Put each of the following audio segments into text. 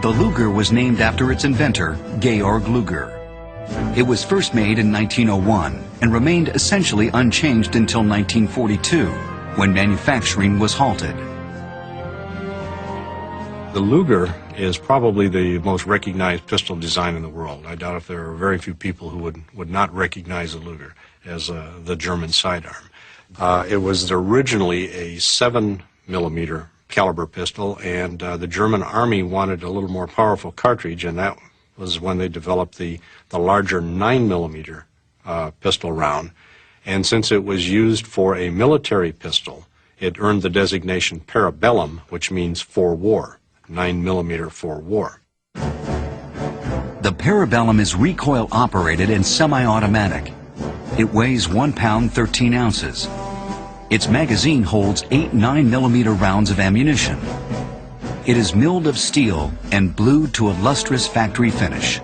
The Luger was named after its inventor, Georg Luger. It was first made in 1901 and remained essentially unchanged until 1942, when manufacturing was halted. The Luger is probably the most recognized pistol design in the world. I doubt if there are very few people who would not recognize the Luger as the German sidearm. It was originally a 7mm caliber pistol, and the German Army wanted a little more powerful cartridge, and that was when they developed the larger 9mm pistol round. And since it was used for a military pistol, it earned the designation parabellum, which means for war. 9mm for war. The parabellum is recoil operated and semi-automatic. It weighs 1 pound 13 ounces. Its magazine holds 8 9mm rounds of ammunition. It is milled of steel and blued to a lustrous factory finish.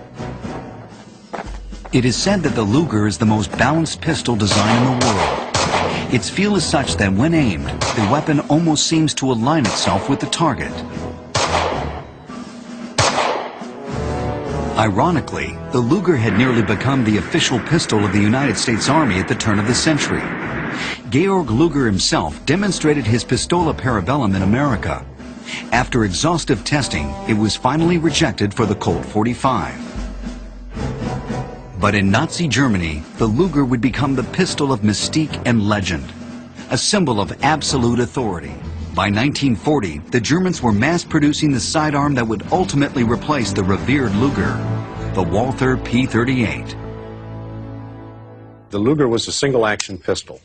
It is said that the Luger is the most balanced pistol design in the world. Its feel is such that when aimed, the weapon almost seems to align itself with the target. Ironically, the Luger had nearly become the official pistol of the United States Army at the turn of the century. Georg Luger himself demonstrated his Pistola Parabellum in America. After exhaustive testing, it was finally rejected for the Colt 45. But in Nazi Germany, the Luger would become the pistol of mystique and legend, a symbol of absolute authority. By 1940, the Germans were mass-producing the sidearm that would ultimately replace the revered Luger, the Walther P38. The Luger was a single-action pistol.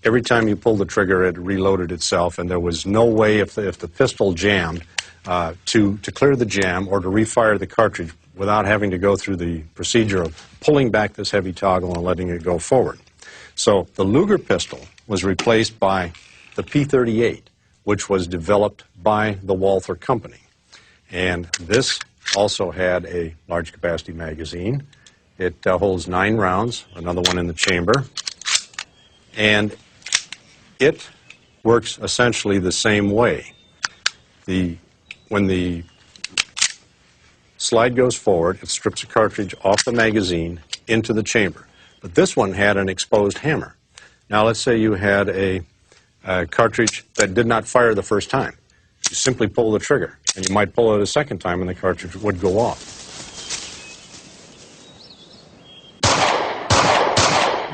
Every time you pulled the trigger, it reloaded itself, and there was no way, if the pistol jammed, to clear the jam or to refire the cartridge without having to go through the procedure of pulling back this heavy toggle and letting it go forward. So the Luger pistol was replaced by the P38, which was developed by the Walther company. And this also had a large capacity magazine. It holds 9 rounds, another one in the chamber. And it works essentially the same way. When the slide goes forward, it strips a cartridge off the magazine into the chamber. But this one had an exposed hammer. Now let's say you had a cartridge that did not fire the first time. You simply pull the trigger, and you might pull it a second time and the cartridge would go off.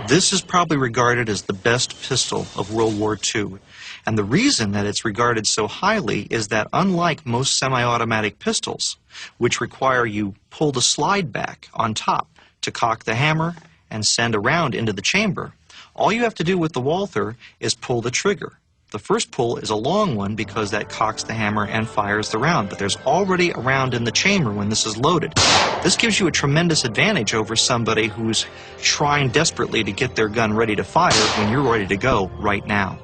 This is probably regarded as the best pistol of World War II. And the reason that it's regarded so highly is that unlike most semi-automatic pistols, which require you pull the slide back on top to cock the hammer and send a round into the chamber, all you have to do with the Walther is pull the trigger. The first pull is a long one because that cocks the hammer and fires the round, but there's already a round in the chamber when this is loaded. This gives you a tremendous advantage over somebody who's trying desperately to get their gun ready to fire when you're ready to go right now.